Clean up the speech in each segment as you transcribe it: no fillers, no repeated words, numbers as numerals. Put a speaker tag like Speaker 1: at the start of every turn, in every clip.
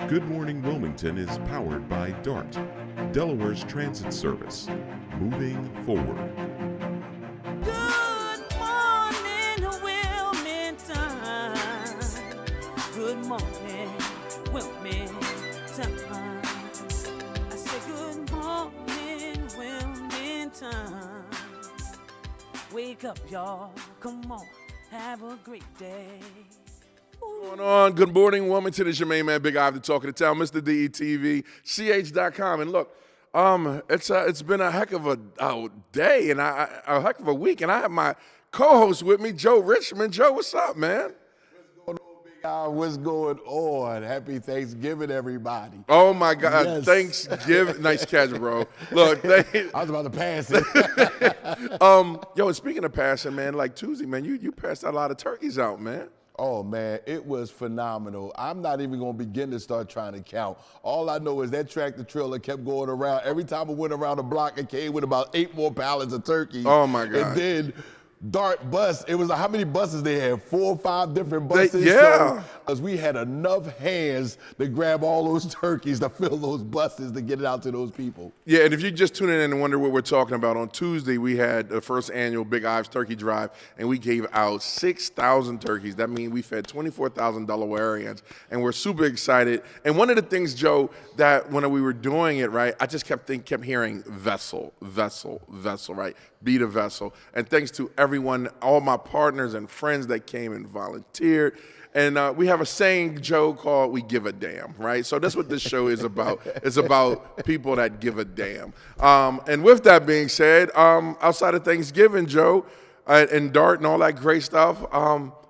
Speaker 1: Good Morning Wilmington is powered by DART, Delaware's transit service. Moving forward.
Speaker 2: Good morning, Wilmington. Good morning, Wilmington. I say good morning, Wilmington. Wake up, y'all. Come on, have a great day.
Speaker 3: What's going on? Good morning, Wilmington. It's your main man, Big Iv, the talk of the town, Mr. DETV, CH.com. And look, it's been a heck of a day and a heck of a week, and I have my co-host with me, Joe Richmond. Joe, what's up, man?
Speaker 4: What's going on, Big Iv? What's going on? Happy Thanksgiving, everybody.
Speaker 3: Oh, my God.
Speaker 4: Yes.
Speaker 3: Thanksgiving. Nice catch, bro. Look,
Speaker 4: I was about to pass it.
Speaker 3: yo, and speaking of passing, man, like Tuesday, man, you passed out a lot of turkeys out, man.
Speaker 4: Oh, man, it was phenomenal. I'm not even going to begin to start trying to count. All I know is that tractor trailer kept going around. Every time I went around the block, it came with about 8 more pallets of turkeys.
Speaker 3: Oh, my God.
Speaker 4: And then DART bus, it was how many buses they had? 4 or 5 different buses?
Speaker 3: Yeah.
Speaker 4: Because we had enough hands to grab all those turkeys to fill those buses to get it out to those people.
Speaker 3: Yeah, and if you just tune in and wonder what we're talking about, on Tuesday we had the first annual Big Ives Turkey Drive, and we gave out 6,000 turkeys. That means we fed 24,000 Delawareans, and we're super excited. And one of the things, Joe, that when we were doing it, right, I just kept hearing vessel, right? Be the vessel. And thanks to everyone, all my partners and friends that came and volunteered. And we have a saying, Joe, called "We Give a Damn," right? So that's what this show is about. It's about people that give a damn. And with that being said, outside of Thanksgiving, Joe, and DART and all that great stuff,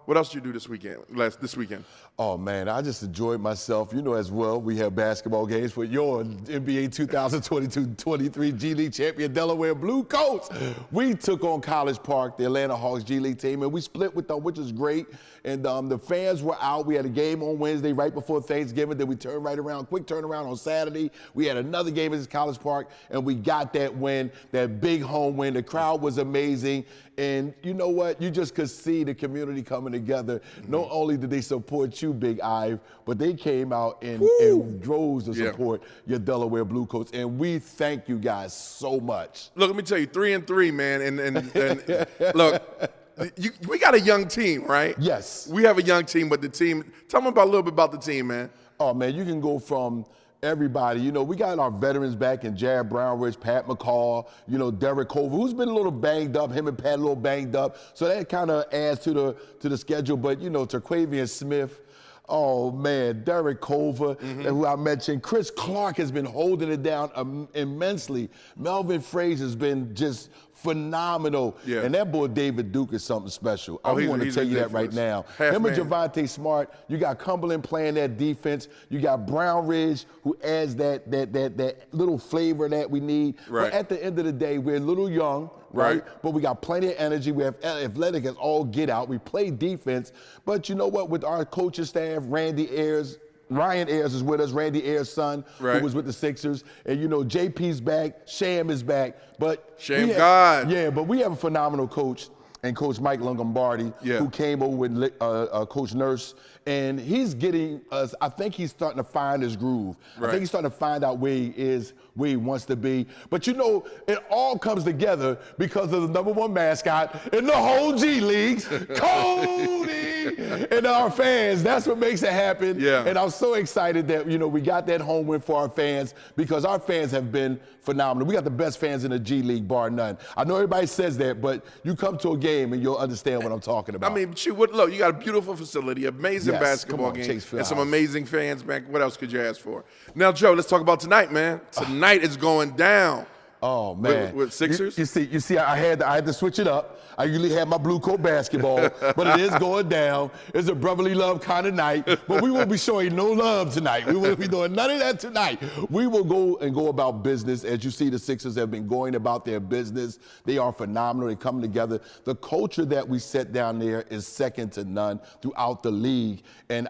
Speaker 3: what else did you do this weekend?
Speaker 4: Oh, man, I just enjoyed myself. You know, as well, we have basketball games for your NBA 2022-23 G League champion Delaware Blue Coats. We took on College Park, the Atlanta Hawks G League team, and we split with them, which is great. And the fans were out. We had a game on Wednesday right before Thanksgiving. Then we turned right around, quick turnaround on Saturday. We had another game at College Park, and we got that win, that big home win. The crowd was amazing. And you know what? You just could see the community coming together. Not only did they support you, Big Ive, but they came out in droves to support your Delaware Blue Coats. And we thank you guys so much.
Speaker 3: Look, let me tell you, 3-3, man. And look, we got a young team, right?
Speaker 4: Yes.
Speaker 3: We have a young team, but the team, tell me a little bit about the team, man.
Speaker 4: Oh, man, you can go from everybody. You know, we got our veterans back in Jared Brownridge, Pat McCall, you know, Derek Cover, who's been a little banged up. Him and Pat a little banged up. So that kind of adds to the schedule. But, you know, Terquavian Smith, oh, man, Derek Cover, who I mentioned. Chris Clark has been holding it down immensely. Melvin Fraser has been just phenomenal. Yeah. And that boy David Duke is something special. I want to tell you that right now. Him and Javante Smart, you got Cumberland playing that defense. You got Brown Ridge, who adds that little flavor that we need.
Speaker 3: Right.
Speaker 4: But at the end of the day, we're a little young. Right. But we got plenty of energy. We have athletic as all get out. We play defense. But you know what? With our coaching staff, Ryan Ayers is with us, Randy Ayers' son, who was with the Sixers. And, you know, JP's back, Sham is back. But but we have a phenomenal coach, and Coach Mike Longobardi, who came over with Coach Nurse. And he's getting us, I think he's starting to find his groove. I think he's starting to find out where he is, where he wants to be. But you know, it all comes together because of the #1 mascot in the whole G Leagues, Cody, and our fans. That's what makes it happen. Yeah. And I'm so excited that, you know, we got that home win for our fans, because our fans have been phenomenal. We got the best fans in the G League, bar none. I know everybody says that, but you come to a game and you'll understand what I'm talking about.
Speaker 3: I mean, look, you got a beautiful facility, amazing basketball game, and some amazing fans, man. What else could you ask for? Now, Joe, let's talk about tonight, man. Tonight is going down.
Speaker 4: Oh, man.
Speaker 3: With Sixers?
Speaker 4: You see, I had to switch it up. I usually have my blue coat basketball, but it is going down. It's a brotherly love kind of night, but we won't be showing no love tonight. We won't be doing none of that tonight. We will go about business. As you see, the Sixers have been going about their business. They are phenomenal. They come together. The culture that we set down there is second to none throughout the league. And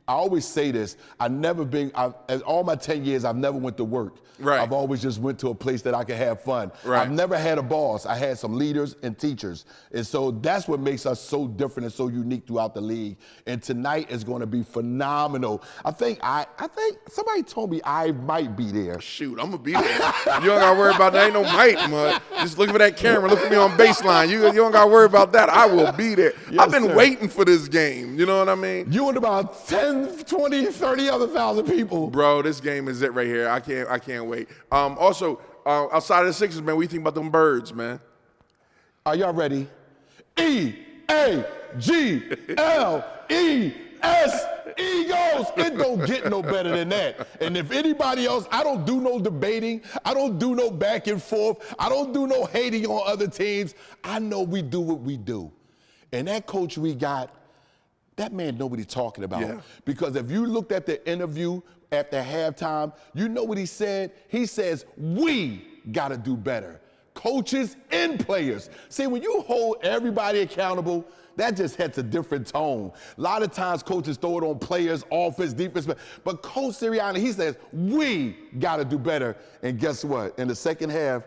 Speaker 4: I always say this, all my 10 years, I've never went to work.
Speaker 3: Right.
Speaker 4: I've always just went to a place that I could have fun.
Speaker 3: Right.
Speaker 4: I've never had a boss. I had some leaders and teachers. And so that's what makes us so different and so unique throughout the league. And tonight is going to be phenomenal. I think somebody told me I might be there.
Speaker 3: Shoot, I'm going to be there. You don't got to worry about that. Ain't no might, man. Just look for that camera. Look for me on baseline. You don't got to worry about that. I will be there.
Speaker 4: Yes,
Speaker 3: I've been
Speaker 4: sir.
Speaker 3: waiting for this game. You know what I mean?
Speaker 4: You and about 10, 20, 30 other thousand people.
Speaker 3: Bro, this game is it right here. I can't wait. Also, outside of the Sixers, man, what do you think about them birds, man?
Speaker 4: Are y'all ready? E-A-G-L-E-S, Eagles. It don't get no better than that. And if anybody else, I don't do no debating. I don't do no back and forth. I don't do no hating on other teams. I know we do what we do. And that coach we got, that man nobody talking about.
Speaker 3: Yeah.
Speaker 4: Because if you looked at the interview after halftime, you know what he said? He says, we got to do better. Coaches and players. See, when you hold everybody accountable, that just hits a different tone. A lot of times coaches throw it on players, offense, defense, but Coach Sirianni, he says, we got to do better. And guess what? In the second half,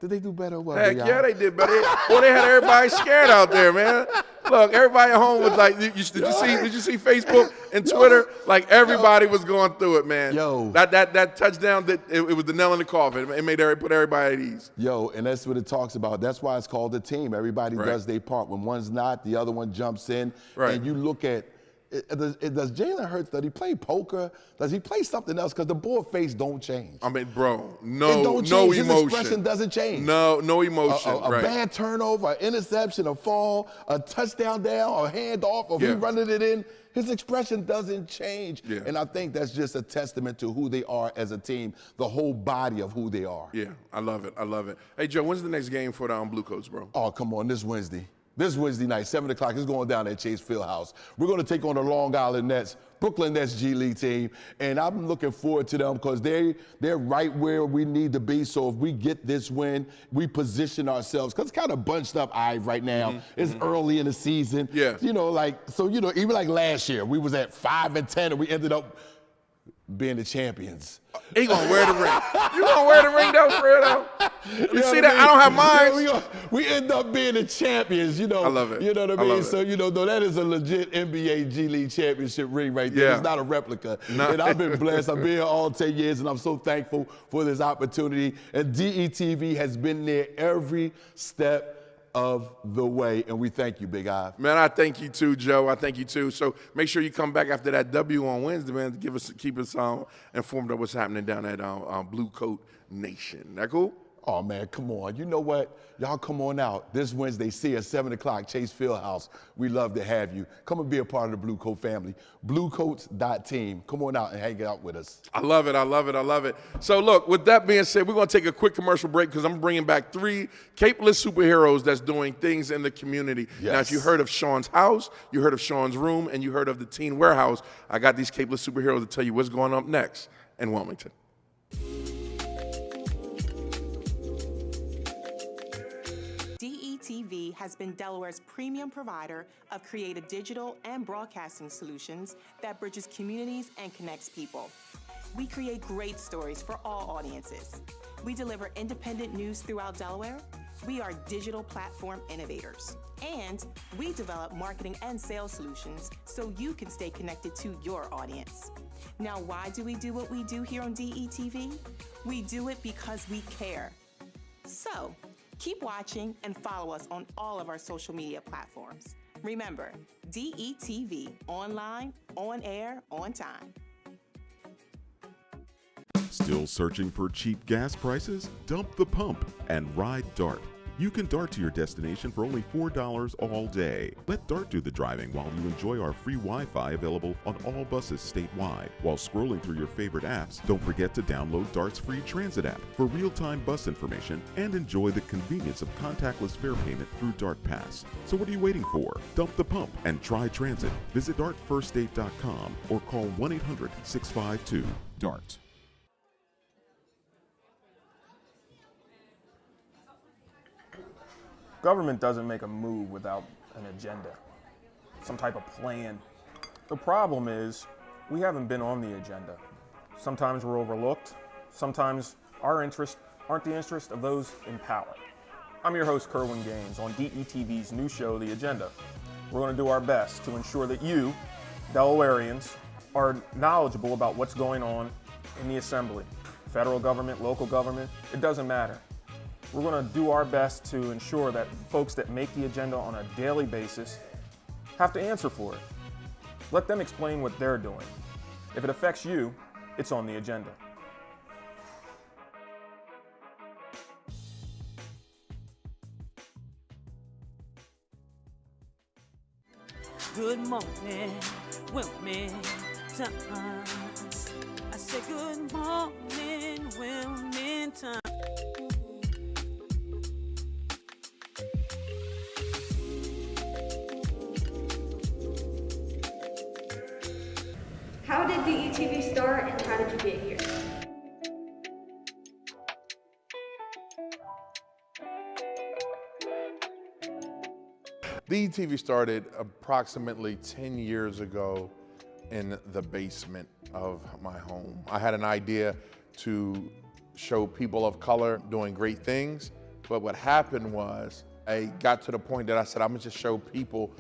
Speaker 4: did they do better or what?
Speaker 3: Heck yeah, they did better. Boy, they had everybody scared out there, man. Look, everybody at home was like, did you see Facebook and Twitter? Like everybody was going through it, man.
Speaker 4: Yo.
Speaker 3: That touchdown, it was the nail in the coffin. It made put everybody at ease.
Speaker 4: Yo, and that's what it talks about. That's why it's called a team. Everybody
Speaker 3: Right.
Speaker 4: does their part. When one's not, the other one jumps in.
Speaker 3: Right.
Speaker 4: And you look at, does Jalen Hurts, does he play poker? Does he play something else? Because the board face don't change.
Speaker 3: I mean, bro,
Speaker 4: It
Speaker 3: no
Speaker 4: don't change. His
Speaker 3: emotion.
Speaker 4: expression doesn't change.
Speaker 3: No emotion.
Speaker 4: A
Speaker 3: right.
Speaker 4: bad turnover, an interception, a fall, a touchdown down, a handoff, or if he running it in, his expression doesn't change.
Speaker 3: Yeah.
Speaker 4: And I think that's just a testament to who they are as a team, the whole body of who they are.
Speaker 3: Yeah, I love it. Hey, Joe, when's the next game for the Blue Coats, bro?
Speaker 4: Oh, come on, this Wednesday. This Wednesday night, 7 o'clock, it's going down at Chase Fieldhouse. We're going to take on the Long Island Nets, Brooklyn Nets G League team, and I'm looking forward to them because they're right where we need to be. So if we get this win, we position ourselves, because it's kind of bunched up right now. It's early in the season.
Speaker 3: Yeah.
Speaker 4: Even like last year, we was at 5-10, and we ended up being the champions.
Speaker 3: He gonna wear the ring. You gonna wear the ring though, for real though? You see that? I don't have mine.
Speaker 4: Yeah, we end up being the champions, I
Speaker 3: love it.
Speaker 4: You know what I
Speaker 3: I
Speaker 4: mean?
Speaker 3: love
Speaker 4: So, though that is a legit NBA G League championship ring right there.
Speaker 3: Yeah.
Speaker 4: It's not a replica.
Speaker 3: No.
Speaker 4: And I've been blessed. I've been here all 10 years, and I'm so thankful for this opportunity. And DETV has been there every step of the way, and we thank you, Big Ive.
Speaker 3: Man, I thank you too, Joe. I thank you too. So make sure you come back after that W on Wednesday, man, to keep us informed of what's happening down at Blue Coat Nation. That cool?
Speaker 4: Oh, man, come on. You know what? Y'all come on out this Wednesday. See us 7 o'clock, Chase Fieldhouse. We love to have you. Come and be a part of the Blue Coat family. Bluecoats.team. Come on out and hang out with us.
Speaker 3: I love it. So look, with that being said, we're going to take a quick commercial break because I'm bringing back 3 capeless superheroes that's doing things in the community.
Speaker 4: Yes.
Speaker 3: Now, if you heard of Sean's House, you heard of Sean's Room, and you heard of the Teen Warehouse, I got these capeless superheroes to tell you what's going on next in Wilmington.
Speaker 5: DETV has been Delaware's premium provider of creative digital and broadcasting solutions that bridges communities and connects people. We create great stories for all audiences. We deliver independent news throughout Delaware. We are digital platform innovators. And we develop marketing and sales solutions so you can stay connected to your audience. Now, why do we do what we do here on DETV? We do it because we care. So, keep watching and follow us on all of our social media platforms. Remember, DETV, online, on air, on time.
Speaker 1: Still searching for cheap gas prices? Dump the pump and ride DART. You can DART to your destination for only $4 all day. Let DART do the driving while you enjoy our free Wi-Fi available on all buses statewide. While scrolling through your favorite apps, don't forget to download DART's free transit app for real-time bus information and enjoy the convenience of contactless fare payment through DART Pass. So what are you waiting for? Dump the pump and try transit. Visit dartfirststate.com or call 1-800-652-DART.
Speaker 6: Government doesn't make a move without an agenda, some type of plan. The problem is we haven't been on the agenda. Sometimes we're overlooked. Sometimes our interests aren't the interest of those in power. I'm your host, Kerwin Gaines, on DETV's new show, The Agenda. We're going to do our best to ensure that you, Delawareans, are knowledgeable about what's going on in the Assembly. Federal government, local government, it doesn't matter. We're going to do our best to ensure that folks that make the agenda on a daily basis have to answer for it. Let them explain what they're doing. If it affects you, it's on the agenda.
Speaker 2: Good morning, Wilmington. I say good morning, Wilmington.
Speaker 7: How did DETV start and how did you get here?
Speaker 3: DETV started approximately 10 years ago in the basement of my home. I had an idea to show people of color doing great things, but what happened was I got to the point that I said, I'm gonna just show people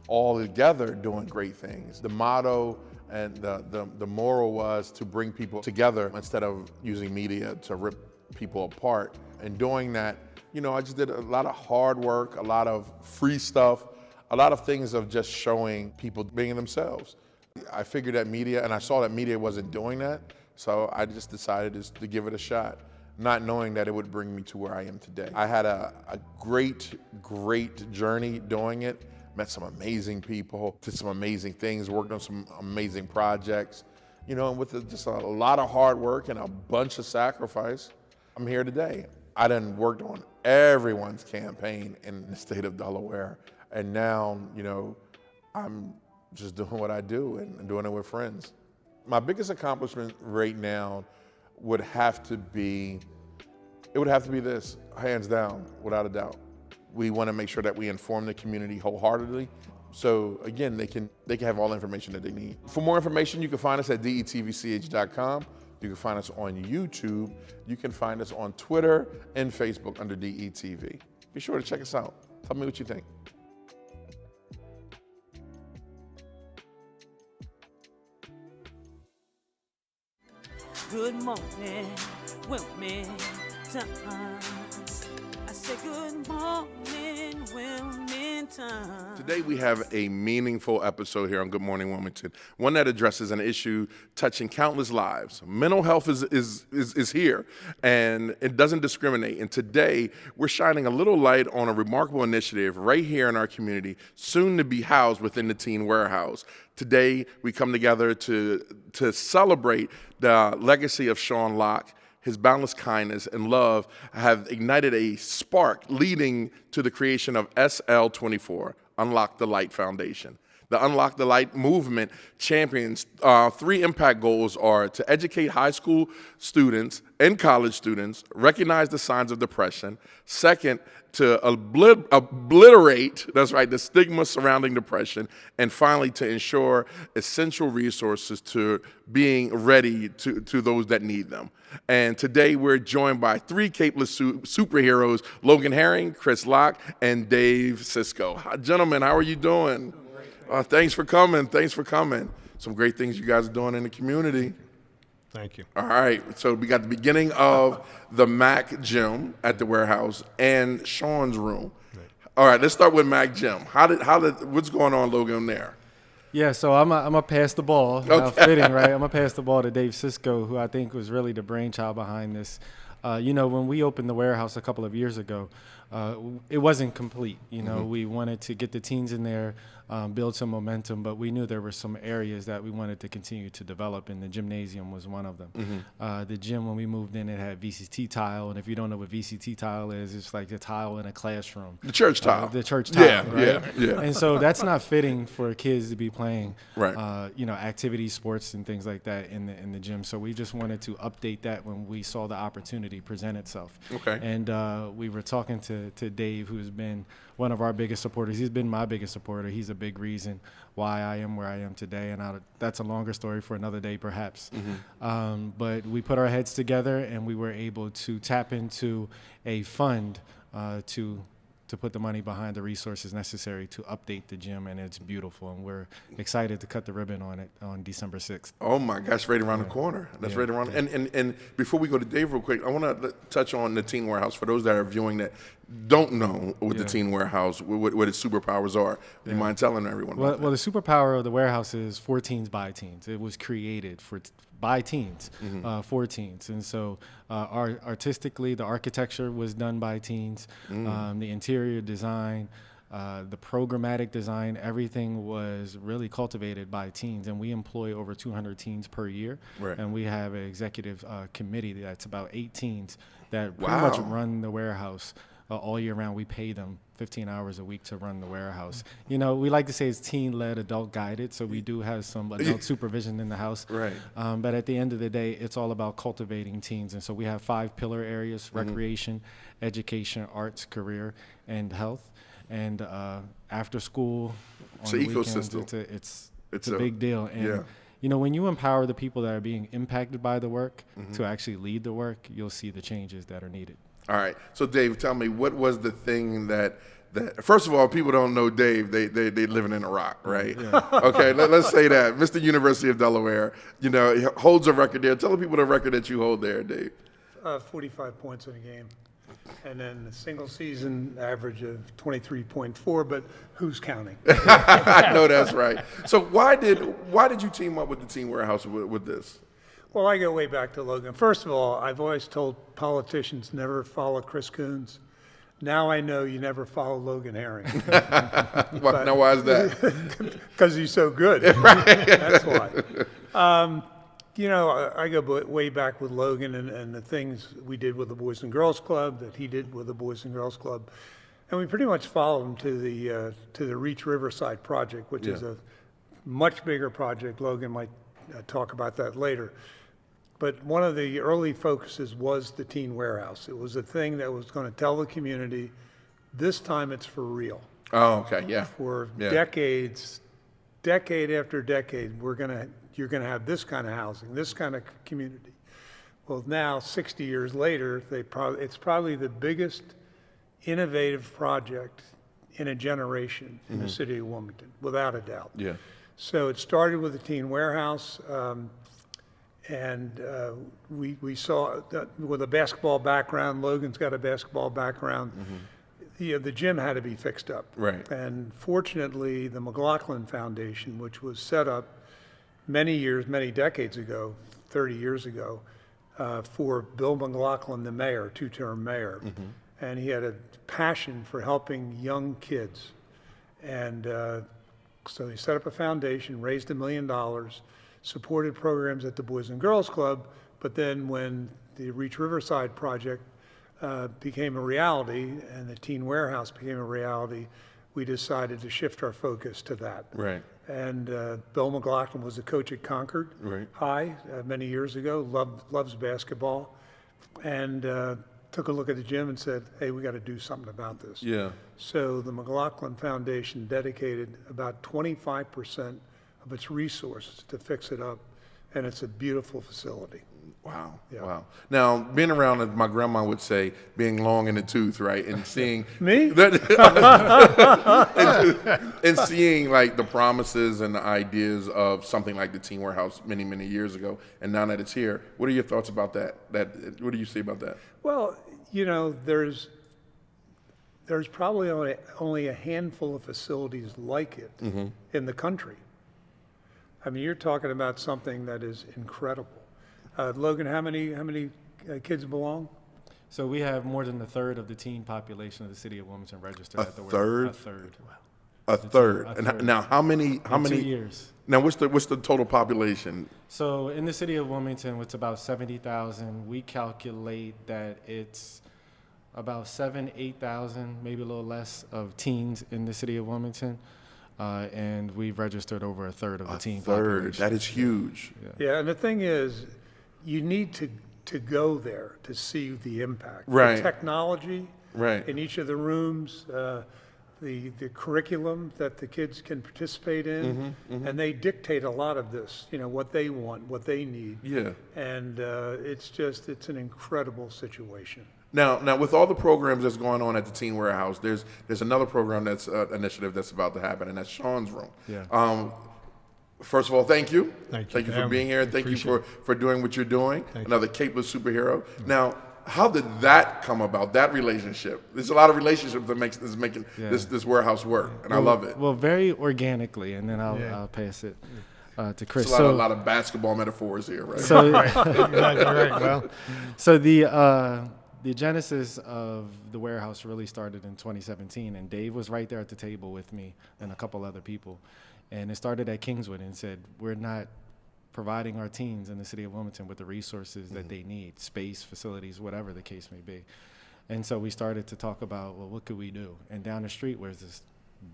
Speaker 3: all together doing great things. The motto and the moral was to bring people together instead of using media to rip people apart. And doing that, you know, I just did a lot of hard work, a lot of free stuff, a lot of things of just showing people being themselves. I figured that media, and I saw that media wasn't doing that, so I just decided to give it a shot, not knowing that it would bring me to where I am today. I had a great journey doing it, met some amazing people, did some amazing things, worked on some amazing projects, you know, and with just a lot of hard work and a bunch of sacrifice, I'm here today. I done worked on everyone's campaign in the state of Delaware, and now, you know, I'm just doing what I do and doing it with friends. My biggest accomplishment right now would have to be this, hands down, without a doubt. We want to make sure that we inform the community wholeheartedly. So again, they can have all the information that they need. For more information, you can find us at detvch.com. You can find us on YouTube. You can find us on Twitter and Facebook under DETV. Be sure to check us out. Tell me what you think.
Speaker 2: Good morning, Wilmington. I say good morning, Wilmington.
Speaker 3: Today we have a meaningful episode here on Good Morning Wilmington, one that addresses an issue touching countless lives. Mental health is here, and it doesn't discriminate. And today we're shining a little light on a remarkable initiative right here in our community, soon to be housed within the Teen Warehouse. Today we come together to celebrate the legacy of Sean Locke. His boundless kindness and love have ignited a spark leading to the creation of SL24, Unlock the Light Foundation. The Unlock the Light movement champions three impact goals are to educate high school students and college students, recognize the signs of depression. Second, to obliterate, that's right, the stigma surrounding depression. And finally, to ensure essential resources to being ready to those that need them. And today we're joined by three capeless superheroes, Logan Herring, Chris Locke, and Dave Sysko. Hi, gentlemen, how are you doing? Thanks for coming. Some great things you guys are doing in the community.
Speaker 8: Thank you.
Speaker 3: All right, so we got the beginning of the Mac Gym at the warehouse and Sean's room. Right. All right, let's start with Mac Gym. What's going on, Logan, there?
Speaker 8: Yeah, so I'm a pass the ball.
Speaker 3: Okay.
Speaker 8: Fitting, right? I'm a pass the ball to Dave Sysko, who I think was really the brainchild behind this. You know, when we opened the warehouse a couple of years ago, it wasn't complete. You know, we wanted to get the teens in there, build some momentum, but we knew there were some areas that we wanted to continue to develop, and the gymnasium was one of them. The gym, when we moved in, it had VCT tile, and if you don't know what VCT tile is, it's like a tile in a classroom.
Speaker 3: The church tile.
Speaker 8: The church tile, right?
Speaker 3: Yeah.
Speaker 8: And so that's not fitting for kids to be playing,
Speaker 3: right.
Speaker 8: You know, activity, sports, and things like that in the gym. So we just wanted to update that when we saw the opportunity present itself.
Speaker 3: Okay.
Speaker 8: And we were talking to to Dave, who's been one of our biggest supporters. He's been my biggest supporter. He's a big reason why I am where I am today, and that's a longer story for another day, perhaps. But we put our heads together, and we were able to tap into a fund to put the money behind the resources necessary to update the gym, and it's beautiful, and we're excited to cut the ribbon on it on December 6th.
Speaker 3: Oh my gosh, right around the corner. That's right around. And before we go to Dave real quick, I want to touch on the Teen Warehouse for those that are viewing that don't know what the Teen Warehouse, what its superpowers are. Do you mind telling everyone about that?
Speaker 8: Well, the superpower of the warehouse is for teens by teens. It was created by teens, for teens. And so artistically, the architecture was done by teens. The interior design, the programmatic design, everything was really cultivated by teens. And we employ over 200 teens per year.
Speaker 3: Right.
Speaker 8: And we have an executive committee that's about 8 teens that pretty much run the warehouse all year round. We pay them 15 hours a week to run the warehouse. You know, we like to say it's teen-led, adult-guided, so we do have some adult supervision in the house.
Speaker 3: Right.
Speaker 8: But at the end of the day, it's all about cultivating teens. And so we have 5 pillar areas: recreation, education, arts, career, and health. And after school,
Speaker 3: It's
Speaker 8: on
Speaker 3: an
Speaker 8: the weekends,
Speaker 3: ecosystem.
Speaker 8: it's a big deal. And you know, when you empower the people that are being impacted by the work to actually lead the work, you'll see the changes that are needed.
Speaker 3: All right. So, Dave, tell me, what was the thing that first of all, people don't know Dave. They living in a rock, right? Okay, let's say that. Mr. University of Delaware, you know, he holds a record there. Tell the people the record that you hold there, Dave.
Speaker 9: 45 points in a game. And then the single season average of 23.4, but who's counting?
Speaker 3: I know that's right. So why did you team up with the Teen Warehouse with this?
Speaker 9: Well, I go way back to Logan. First of all, I've always told politicians never follow Chris Coons. Now I know you never follow Logan Herring.
Speaker 3: Now why is that?
Speaker 9: Because he's so good. That's why. You know, I go way back with Logan and the things we did with the Boys and Girls Club, that he did with the Boys and Girls Club. And we pretty much followed him to the Reach Riverside project, which is a much bigger project. Logan might talk about that later. But one of the early focuses was the Teen Warehouse. It was a thing that was going to tell the community, this time it's for real.
Speaker 3: Oh, okay, yeah.
Speaker 9: For decades, decade after decade, you're going to have this kind of housing, this kind of community. Well, now, 60 years later, it's probably the biggest innovative project in a generation in the city of Wilmington, without a doubt.
Speaker 3: Yeah.
Speaker 9: So it started with the Teen Warehouse, and we saw that with a basketball background. Logan's got a basketball background. The gym had to be fixed up.
Speaker 3: Right.
Speaker 9: And fortunately, the McLaughlin Foundation, which was set up many decades ago, 30 years ago, for Bill McLaughlin, the mayor, 2-term mayor. And he had a passion for helping young kids. And so he set up a foundation, raised $1 million, supported programs at the Boys and Girls Club, but then when the Reach Riverside project became a reality and the Teen Warehouse became a reality, we decided to shift our focus to that.
Speaker 3: Right.
Speaker 9: And Bill McLaughlin was a coach at Concord High many years ago, loves basketball, and took a look at the gym and said, hey, we got to do something about this.
Speaker 3: Yeah.
Speaker 9: So the McLaughlin Foundation dedicated about 25% of its resources to fix it up, and it's a beautiful facility.
Speaker 3: Wow.
Speaker 9: Yeah.
Speaker 3: Wow. Now, being around, as my grandma would say, being long in the tooth, right, and seeing
Speaker 9: Me?
Speaker 3: and seeing like the promises and the ideas of something like the Teen Warehouse many years ago, and now that it's here, what are your thoughts about that? What do you say about that?
Speaker 9: Well, you know, there's probably only a handful of facilities like it in the country. I mean, you're talking about something that is incredible. Logan, how many kids belong?
Speaker 8: So we have more than a third of the teen population of the city of Wilmington registered at the
Speaker 3: third?
Speaker 8: A third.
Speaker 3: A third.
Speaker 8: A
Speaker 3: And
Speaker 8: third.
Speaker 3: now, how many?
Speaker 8: In 2 years.
Speaker 3: Now, what's the total population?
Speaker 8: So in the city of Wilmington, it's about 70,000. We calculate that it's about 8,000, maybe a little less, of teens in the city of Wilmington. And we've registered over a third of the teen population.
Speaker 3: That is huge.
Speaker 9: Yeah, and the thing is, you need to go there to see the impact.
Speaker 3: Right.
Speaker 9: The technology
Speaker 3: Right.
Speaker 9: in each of the rooms, the curriculum that the kids can participate in, and they dictate a lot of this, what they want, what they need.
Speaker 3: Yeah.
Speaker 9: And it's an incredible situation.
Speaker 3: Now, with all the programs that's going on at the Teen Warehouse, there's another program that's initiative that's about to happen, and that's Sean's Room.
Speaker 8: Yeah.
Speaker 3: First of all, thank you.
Speaker 10: Thank you
Speaker 3: for being here. Thank you for doing what you're doing.
Speaker 10: Thank
Speaker 3: Another capeless superhero. Now, how did that come about? That relationship? There's a lot of relationships that making this warehouse work, and I love it.
Speaker 8: Well, very organically, and then I'll pass it to Chris.
Speaker 3: It's a lot of basketball metaphors here, right?
Speaker 8: So,
Speaker 10: Right. Well,
Speaker 8: so the genesis of the warehouse really started in 2017, and Dave was right there at the table with me and a couple other people. And it started at Kingswood and said, we're not providing our teens in the city of Wilmington with the resources that they need, space, facilities, whatever the case may be. And so we started to talk about, well, what could we do? And down the street was this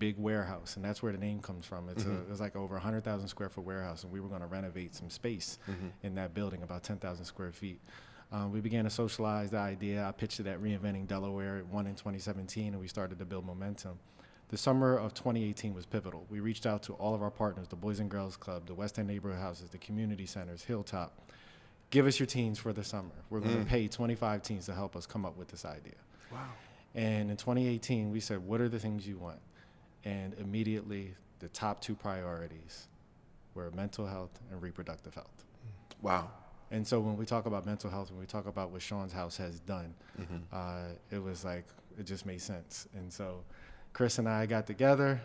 Speaker 8: big warehouse, and that's where the name comes from. It was like over 100,000 square foot warehouse, and we were going to renovate some space in that building, about 10,000 square feet. We began to socialize the idea. I pitched it at Reinventing Delaware. It won in 2017, and we started to build momentum. The summer of 2018 was pivotal. We reached out to all of our partners, the Boys and Girls Club, the West End Neighborhood Houses, the community centers, Hilltop. Give us your teens for the summer. We're going to pay 25 teens to help us come up with this idea.
Speaker 3: Wow.
Speaker 8: And in 2018, we said, what are the things you want? And immediately, the top two priorities were mental health and reproductive health.
Speaker 3: Wow.
Speaker 8: And so when we talk about mental health, when we talk about what Sean's house has done, it was like, it just made sense. And so Chris and I got together.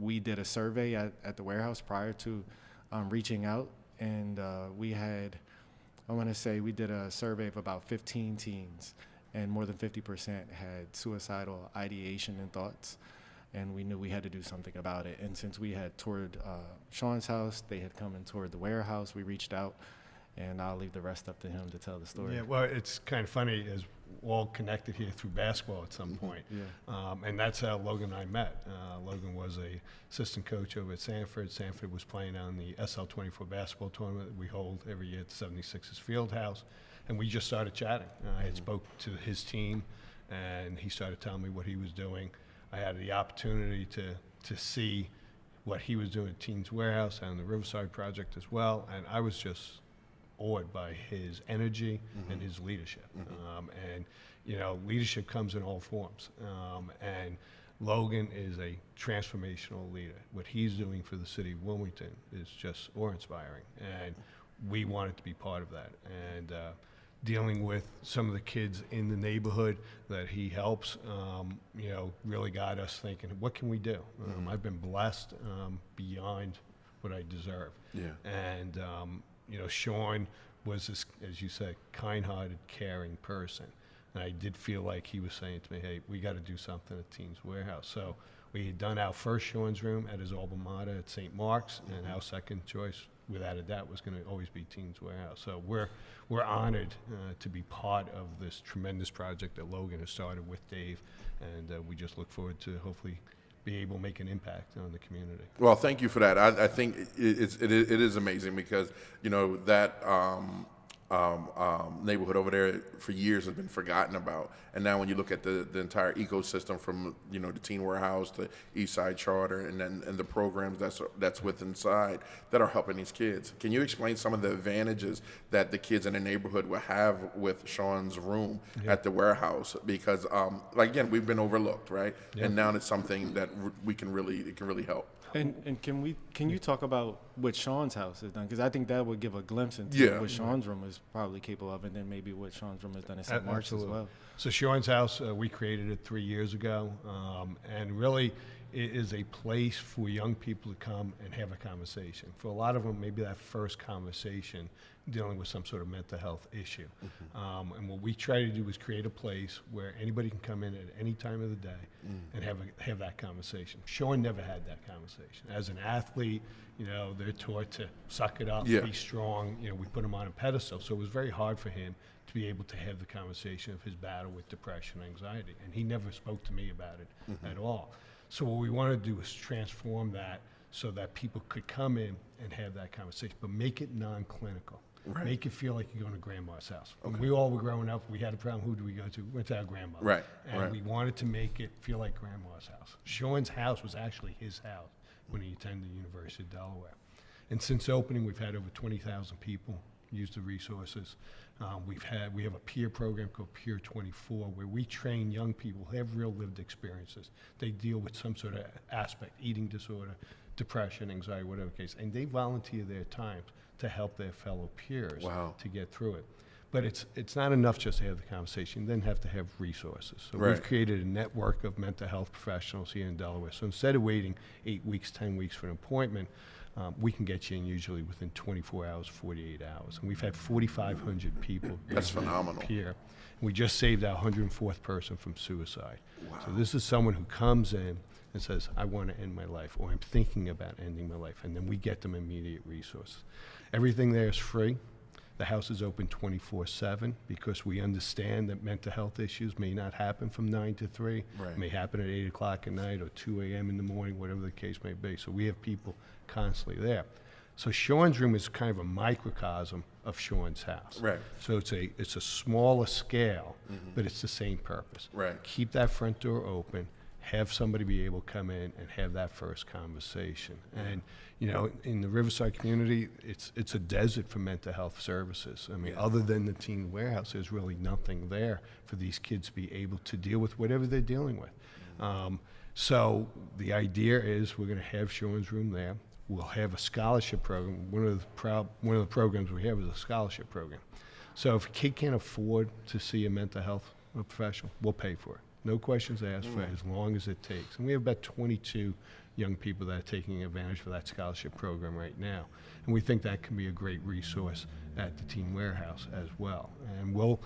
Speaker 8: We did a survey at the warehouse prior to reaching out. And we did a survey of about 15 teens, and more than 50% had suicidal ideation and thoughts. And we knew we had to do something about it. And since we had toured Sean's house, they had come and toured the warehouse, we reached out, and I'll leave the rest up to him to tell the story.
Speaker 10: yeah, well, it's kind of funny, as we're all connected here through basketball at some point. And that's how Logan and I met. Logan was a assistant coach over at Sanford. Sanford was playing on the SL24 basketball tournament that we hold every year at the 76ers Fieldhouse. And we just started chatting. I had spoke to his team, and he started telling me what he was doing. I had the opportunity to see what he was doing at Teens Warehouse and the Riverside Project as well, and I was just awed by his energy and his leadership. And leadership comes in all forms. And Logan is a transformational leader. What he's doing for the city of Wilmington is just awe-inspiring, and we wanted to be part of that. And dealing with some of the kids in the neighborhood that he helps, really got us thinking, what can we do? I've been blessed beyond what I deserve.
Speaker 3: Yeah.
Speaker 10: And, Sean was this, as you said, kind-hearted, caring person. And I did feel like he was saying to me, hey, we got to do something at Teens Warehouse. So we had done our first Sean's Room at his alma mater at St. Mark's, and our second choice, without a doubt, was going to always be Teens Warehouse. So we're honored to be part of this tremendous project that Logan has started with Dave, and we just look forward to hopefully be able to make an impact on the community.
Speaker 3: Well, thank you for that. I think it is amazing because that neighborhood over there for years has been forgotten about, and now when you look at the entire ecosystem from the Teen Warehouse to East Side Charter and the programs that's with inside that are helping these kids. Can you explain some of the advantages that the kids in the neighborhood will have with Sean's Room at the warehouse? Because again, we've been overlooked, right? And now it's something that it can really help.
Speaker 8: And can you talk about what Sean's house has done? Because I think that would give a glimpse into what Sean's Room is probably capable of, and then maybe what Sean's Room has done in St. Mark's as well.
Speaker 10: So Sean's house, we created it 3 years ago, and really it is a place for young people to come and have a conversation. For a lot of them, maybe that first conversation dealing with some sort of mental health issue. And what we try to do is create a place where anybody can come in at any time of the day and have that conversation. Sean never had that conversation. As an athlete, they're taught to suck it up, be strong. We put him on a pedestal. So it was very hard for him to be able to have the conversation of his battle with depression and anxiety. And he never spoke to me about it at all. So what we want to do is transform that so that people could come in and have that conversation, but make it non-clinical.
Speaker 3: Right.
Speaker 10: Make it feel like you're going to grandma's house. When we all were growing up, we had a problem. Who do we go to? We went to our grandmother.
Speaker 3: Right,
Speaker 10: And
Speaker 3: right.
Speaker 10: we wanted to make it feel like grandma's house. Sean's house was actually his house when he attended the University of Delaware. And since opening, we've had over 20,000 people use the resources. We have a peer program called Peer 24, where we train young people who have real lived experiences. They deal with some sort of aspect, eating disorder, depression, anxiety, whatever the case, and they volunteer their time to help their fellow peers to get through it. But it's not enough just to have the conversation. You then have to have resources. So we've created a network of mental health professionals here in Delaware. So instead of waiting 8 weeks, 10 weeks for an appointment, we can get you in usually within 24 hours, 48 hours. And we've had 4,500 people.
Speaker 3: That's phenomenal.
Speaker 10: Here. We just saved our 104th person from suicide. Wow. So this is someone who comes in and says, I want to end my life, or I'm thinking about ending my life. And then we get them immediate resources. Everything there is free. The house is open 24/7 because we understand that mental health issues may not happen from 9 to 3. It may happen at 8 o'clock at night or 2 a.m. in the morning, whatever the case may be. So we have people constantly there. So Sean's room is kind of a microcosm of Sean's house.
Speaker 3: Right.
Speaker 10: So it's a smaller scale, but it's the same purpose.
Speaker 3: Right.
Speaker 10: Keep that front door open. Have somebody be able to come in and have that first conversation. And, you know, in the Riverside community, it's a desert for mental health services. I mean, other than the teen warehouse, there's really nothing there for these kids to be able to deal with whatever they're dealing with. So the idea is we're going to have Sean's room there. We'll have a scholarship program. One of the programs we have is a scholarship program. So if a kid can't afford to see a mental health professional, we'll pay for it. No questions asked for as long as it takes. And we have about 22 young people that are taking advantage of that scholarship program right now. And we think that can be a great resource at the Teen Warehouse as well. And we'll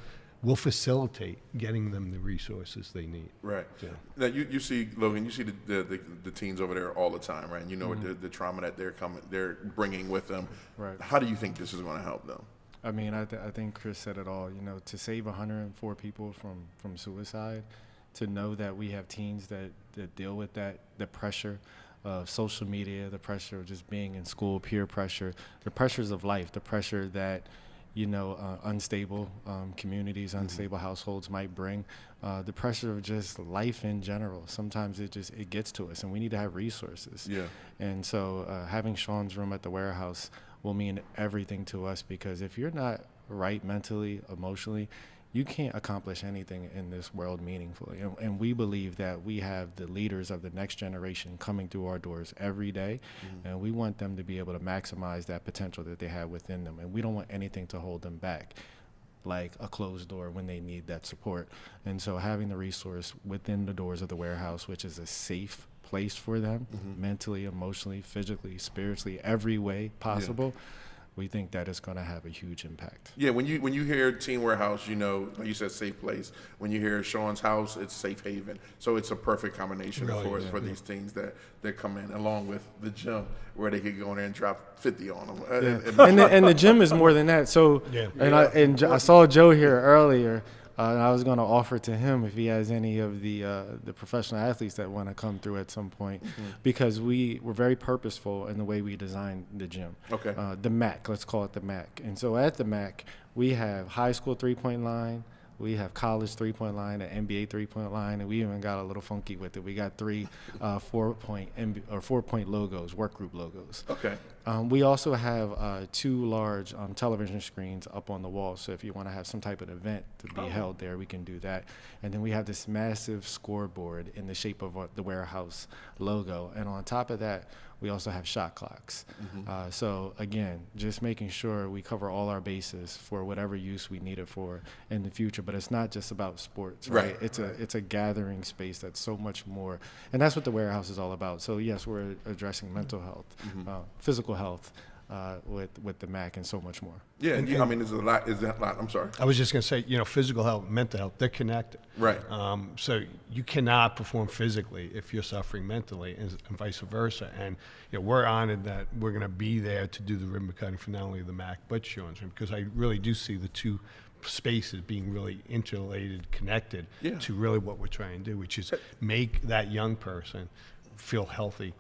Speaker 10: facilitate getting them the resources they need.
Speaker 3: Right. Yeah. Now you see, Logan, you see the teens over there all the time, right? And you know the trauma that they're bringing with them.
Speaker 8: Right.
Speaker 3: How do you think this is going to help them?
Speaker 8: I mean, I think Chris said it all. You know, to save 104 people from suicide, to know that we have teens that deal with that, the pressure of social media, the pressure of just being in school, peer pressure, the pressures of life, the pressure that, you know, unstable communities, unstable households might bring, the pressure of just life in general. Sometimes it gets to us, and we need to have resources. Yeah. And so having Sean's room at the warehouse will mean everything to us, because if you're not right mentally, emotionally, you can't accomplish anything in this world meaningfully. And we believe that we have the leaders of the next generation coming through our doors every day, and we want them to be able to maximize that potential that they have within them. And we don't want anything to hold them back, like a closed door when they need that support. And so having the resource within the doors of the warehouse, which is a safe place for them, mentally, emotionally, physically, spiritually, every way possible, we think that is going to have a huge impact.
Speaker 3: Yeah, when you hear Teen Warehouse, you know, like you said, safe place. When you hear Sean's house, it's safe haven. So it's a perfect combination for these teens that come in, along with the gym where they could go in there and drop 50 on them.
Speaker 8: And the gym is more than that. So I saw Joe here earlier. And I was going to offer to him if he has any of the professional athletes that want to come through at some point, because we're very purposeful in the way we design the gym. Okay. The MAC, let's call it the MAC. And so at the MAC, we have high school three-point line, we have college three-point line, an NBA three-point line, and we even got a little funky with it. We got 3 4-point logos, work group logos. Okay. We also have 2 large television screens up on the wall. So if you want to have some type of event to be held there, we can do that. And then we have this massive scoreboard in the shape of the warehouse logo. And on top of that, we also have shot clocks. So again, just making sure we cover all our bases for whatever use we need it for in the future. But it's not just about sports, right? It's a gathering space that's so much more, and that's what the warehouse is all about. So yes, we're addressing mental health, physical health, with the MAC, and so much more.
Speaker 3: Yeah, and I mean, there's a lot. I'm sorry.
Speaker 10: I was just going to say, you know, physical health, mental health, they're connected. Right. So you cannot perform physically if you're suffering mentally, and vice versa. And you know, we're honored that we're going to be there to do the ribbon cutting for not only the MAC but Sean's room, because I really do see the two spaces being really interrelated, connected to really what we're trying to do, which is make that young person feel healthy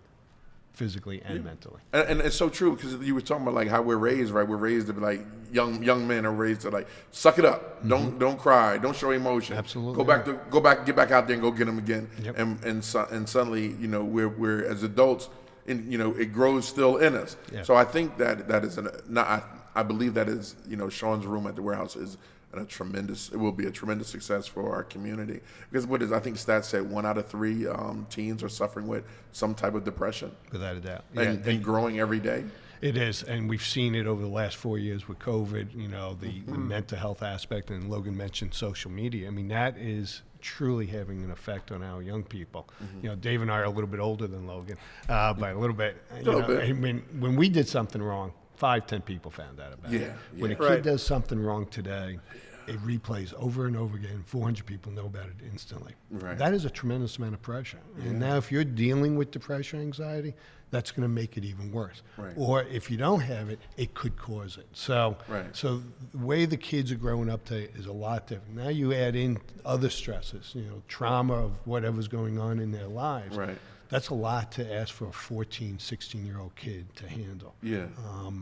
Speaker 10: physically and mentally.
Speaker 3: And it's so true because you were talking about like how we're raised, right? We're raised to be like young men are raised to like suck it up, don't cry, don't show emotion.
Speaker 10: Absolutely.
Speaker 3: Get back out there and go get them again.
Speaker 10: Yep.
Speaker 3: And suddenly, you know, we're as adults, and you know, it grows still in us.
Speaker 10: Yeah.
Speaker 3: So I think that is I believe that is, you know, Sean's room at the warehouse is it will be a tremendous success for our community. Because I think stats said 1 out of 3 teens are suffering with some type of depression.
Speaker 10: Without a doubt.
Speaker 3: And growing every day.
Speaker 10: It is, and we've seen it over the last 4 years with COVID, you know, the mental health aspect, and Logan mentioned social media. I mean, that is truly having an effect on our young people. You know, Dave and I are a little bit older than Logan, by a little bit. I mean, when we did something wrong, 5-10 people found out about it. When a kid does something wrong today, it replays over and over again. 400 people know about it instantly.
Speaker 3: Right.
Speaker 10: That is a tremendous amount of pressure. And now if you're dealing with depression, anxiety, that's going to make it even worse.
Speaker 3: Right.
Speaker 10: Or if you don't have it, it could cause it. So, so the way the kids are growing up today is a lot different. Now you add in other stresses, you know, trauma of whatever's going on in their lives.
Speaker 3: Right.
Speaker 10: That's a lot to ask for a 14, 16-year-old kid to handle.
Speaker 3: Yeah.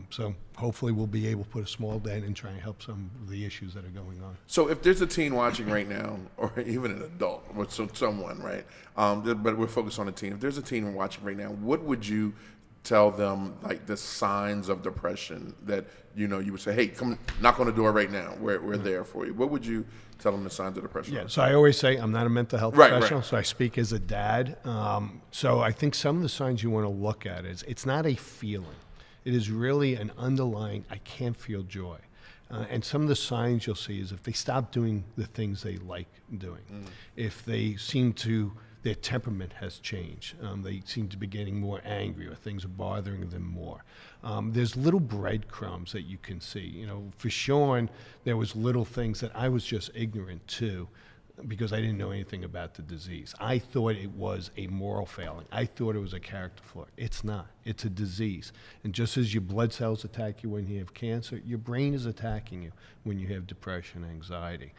Speaker 10: So hopefully we'll be able to put a small dent and try and help some of the issues that are going on.
Speaker 3: So if there's a teen watching right now, or even an adult, or someone, right, but we're focused on a teen. If there's a teen watching right now, what would you tell them, like the signs of depression that, you know, you would say, hey, come knock on the door right now. We're there for you. What would you tell them the signs of depression?
Speaker 10: Yeah, so I always say I'm not a mental health professional, so I speak as a dad. So I think some of the signs you want to look at is it's not a feeling. It is really an underlying, I can't feel joy. And some of the signs you'll see is if they stop doing the things they like doing, if they seem to, their temperament has changed. They seem to be getting more angry, or things are bothering them more. There's little breadcrumbs that you can see. You know, for Sean, there was little things that I was just ignorant to because I didn't know anything about the disease. I thought it was a moral failing. I thought it was a character flaw. It's not. It's a disease. And just as your blood cells attack you when you have cancer, your brain is attacking you when you have depression, anxiety.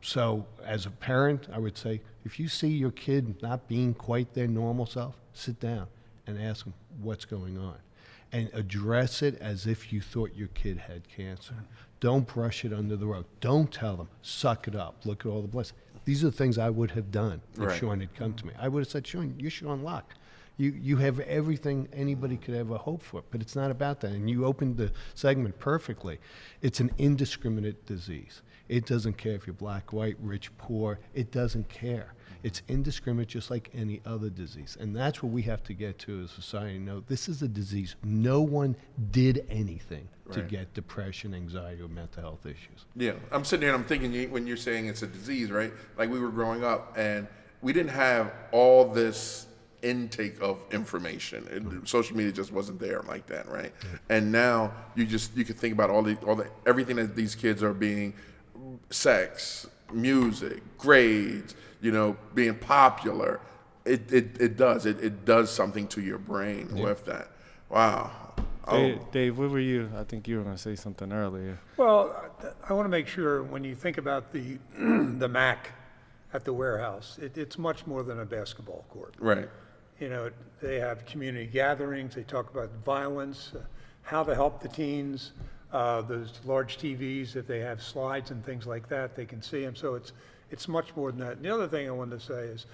Speaker 10: So as a parent, I would say, if you see your kid not being quite their normal self, sit down and ask them what's going on. And address it as if you thought your kid had cancer. Don't brush it under the rug. Don't tell them, suck it up, look at all the blessings. These are the things I would have done if Sean had come to me. I would have said, Sean, you're Sean Locke. You have everything anybody could ever hope for, but it's not about that. And you opened the segment perfectly. It's an indiscriminate disease. It doesn't care if you're black, white, rich, poor. It doesn't care. It's indiscriminate, just like any other disease. And that's what we have to get to as a society. No, this is a disease. No one did anything to get depression, anxiety, or mental health issues.
Speaker 3: Yeah, I'm sitting here and I'm thinking when you're saying it's a disease, right? Like we were growing up and we didn't have all this intake of information. And social media just wasn't there like that, right? And now you could think about all the everything that these kids are being, sex, music, grades, you know, being popular. It does something to your brain with that. Wow.
Speaker 8: Dave, where were you? I think you were going to say something earlier.
Speaker 9: Well, I want to make sure when you think about the the MAC at the warehouse, it's much more than a basketball court.
Speaker 3: Right.
Speaker 9: You know, they have community gatherings. They talk about violence, how to help the teens. Those large TVs, if they have slides and things like that, they can see them. So it's much more than that. And the other thing I wanted to say is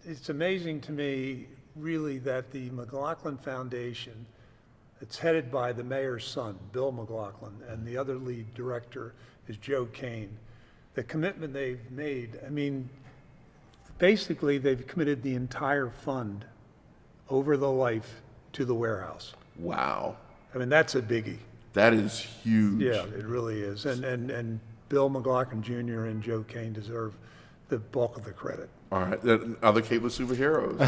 Speaker 9: it's amazing to me, really, that the McLaughlin Foundation, it's headed by the mayor's son, Bill McLaughlin, and the other lead director is Joe Kane. The commitment they've made, I mean, basically they've committed the entire fund over the life to the warehouse.
Speaker 3: Wow.
Speaker 9: I mean, that's a biggie.
Speaker 3: That is huge.
Speaker 9: Yeah, it really is. And Bill McLaughlin Jr. and Joe Kane deserve the bulk of the credit.
Speaker 3: All right, other cable superheroes.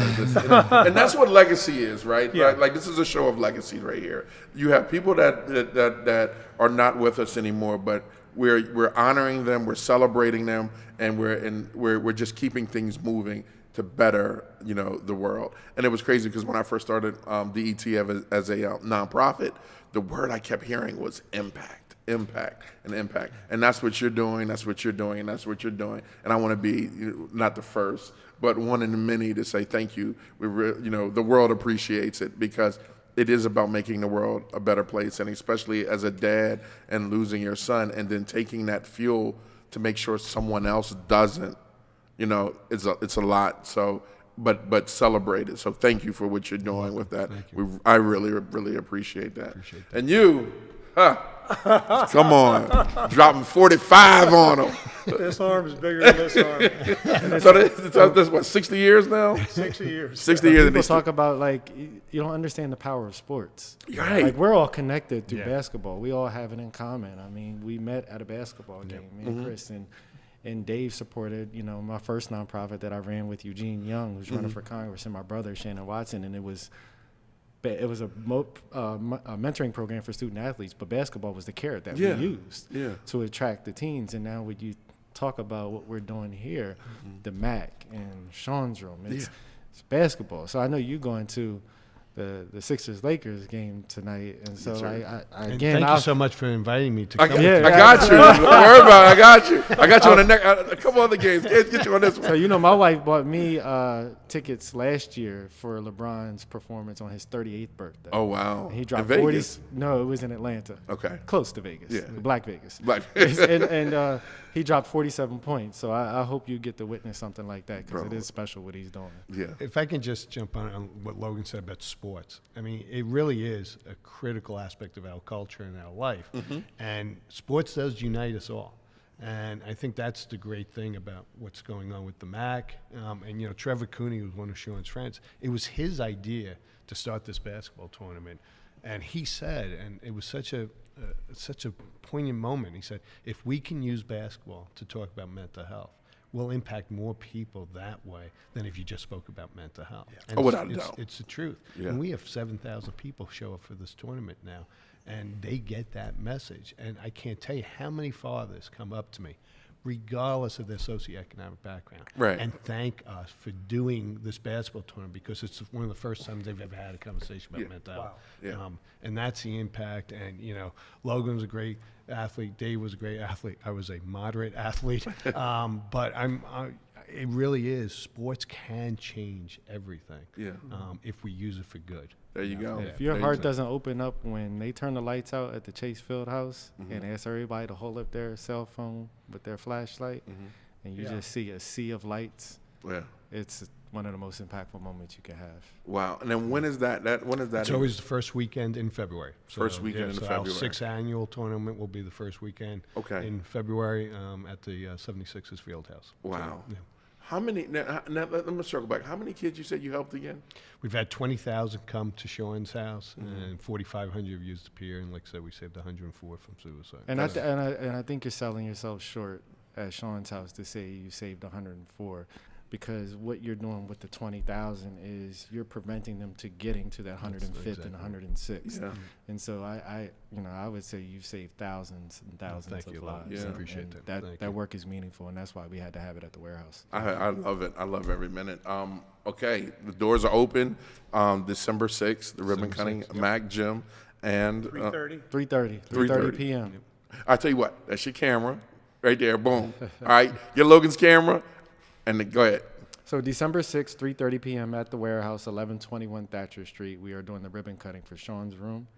Speaker 3: And that's what legacy is, right?
Speaker 9: Yeah.
Speaker 3: Like this is a show of legacy right here. You have people that are not with us anymore, but we're honoring them, we're celebrating them, and we're just keeping things moving to better, you know, the world. And it was crazy because when I first started DETV as a nonprofit, the word I kept hearing was impact. impact and impact. And that's what you're doing, that's what you're doing, and that's what you're doing. And I want to be not the first, but one in the many to say thank you. The world appreciates it because it is about making the world a better place, and especially as a dad and losing your son and then taking that fuel to make sure someone else doesn't, it's a lot. So, but celebrate it. So thank you for what you're doing with that. I really, really appreciate that. And you, come on, dropping 45 on them.
Speaker 9: This arm is bigger than this arm.
Speaker 3: So this what, 60 years now?
Speaker 9: 60 years.
Speaker 3: 60 years.
Speaker 8: People talk about, like, you don't understand the power of sports.
Speaker 3: Right.
Speaker 8: Like, we're all connected through basketball. We all have it in common. I mean, we met at a basketball game, me and Chris, and Dave supported, my first nonprofit that I ran with Eugene Young, who's running for Congress, and my brother, Shannon Watson, and it was a mentoring program for student athletes, but basketball was the carrot that we used to attract the teens. And now when you talk about what we're doing here, the MAC and Sean's room, it's basketball. So I know you going to the Sixers-Lakers game tonight, and so
Speaker 10: thank you so much for inviting me to come.
Speaker 3: I got you. Don't worry about it. I got you. I got you on the next. A couple other games. Get you on this one.
Speaker 8: So my wife bought me tickets last year for LeBron's performance on his 38th birthday.
Speaker 3: Oh wow!
Speaker 8: And he dropped
Speaker 3: in
Speaker 8: 40.
Speaker 3: Vegas?
Speaker 8: No, it was in Atlanta.
Speaker 3: Okay,
Speaker 8: close to Vegas. Black Vegas.
Speaker 3: Black.
Speaker 8: and he dropped 47 points. So I hope you get to witness something like that because it is special what he's doing.
Speaker 3: Yeah.
Speaker 10: If I can just jump on what Logan said about sports. I mean, it really is a critical aspect of our culture and our life. And sports does unite us all. And I think that's the great thing about what's going on with the MAC. And Trevor Cooney was one of Sean's friends. It was his idea to start this basketball tournament. And he said, and it was such a poignant moment, he said, if we can use basketball to talk about mental health, will impact more people that way than if you just spoke about mental health. And
Speaker 3: without a doubt.
Speaker 10: It's the truth.
Speaker 3: Yeah.
Speaker 10: And we have 7,000 people show up for this tournament now, and they get that message. And I can't tell you how many fathers come up to me, regardless of their socioeconomic background, and thank us for doing this basketball tournament because it's one of the first times they've ever had a conversation about mental health. And that's the impact. And, Logan's a great athlete. Dave was a great athlete. I was a moderate athlete. But it really is. Sports can change everything if we use it for good.
Speaker 3: There you go.
Speaker 8: If your heart doesn't open up when they turn the lights out at the Chase Field House and ask everybody to hold up their cell phone with their flashlight, and you just see a sea of lights, it's one of the most impactful moments you can have.
Speaker 3: Wow. And then when is that?
Speaker 10: It's always the first weekend in February.
Speaker 3: First weekend in February.
Speaker 10: Our 6th annual tournament will be the first weekend in February at the 76ers Fieldhouse.
Speaker 3: Wow. So, how many, now let me circle back. How many kids you said you helped again?
Speaker 10: We've had 20,000 come to Sean's house, and 4,500 have used the pier, and like I said, we saved 104 from suicide.
Speaker 8: And I think you're selling yourself short at Sean's house to say you saved 104. Because what you're doing with the 20,000 is you're preventing them to getting to that 105th and 106th. Yeah. And so I would say you've saved thousands and thousands of lives.
Speaker 10: Yeah, I appreciate that.
Speaker 8: That work is meaningful, and that's why we had to have it at the warehouse.
Speaker 3: I love it. I love every minute. Okay, the doors are open. December 6th, the ribbon cutting, MAC Gym, and
Speaker 8: 3:30 p.m.
Speaker 3: I tell you what, that's your camera right there. Boom. All right, get Logan's camera. And then, go ahead.
Speaker 8: So December 6th, 3:30 p.m. at the warehouse, 1121 Thatcher Street. We are doing the ribbon cutting for Sean's room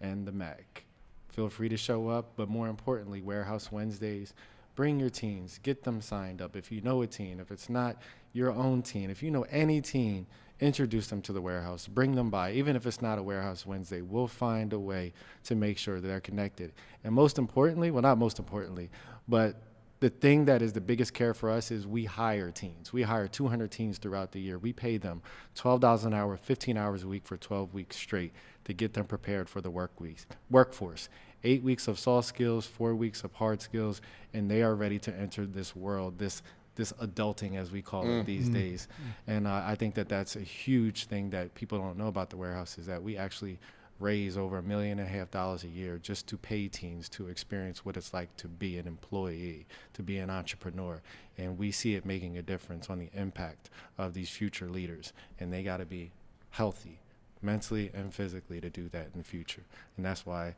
Speaker 8: and the MAC. Feel free to show up, but more importantly, Warehouse Wednesdays. Bring your teens. Get them signed up. If you know a teen, if it's not your own teen, if you know any teen, introduce them to the warehouse. Bring them by. Even if it's not a Warehouse Wednesday, we'll find a way to make sure that they're connected. And most importantly, well, not most importantly, but the thing that is the biggest care for us is we hire teens. We hire 200 teens throughout the year. We pay them $12 an hour, 15 hours a week for 12 weeks straight to get them prepared for the workforce. 8 weeks of soft skills, 4 weeks of hard skills, and they are ready to enter this world, this adulting as we call it these days. And I think that that's a huge thing that people don't know about the warehouse is that we actually raise over $1.5 million a year just to pay teens to experience what it's like to be an employee, to be an entrepreneur. And we see it making a difference on the impact of these future leaders. And they got to be healthy mentally and physically to do that in the future. And that's why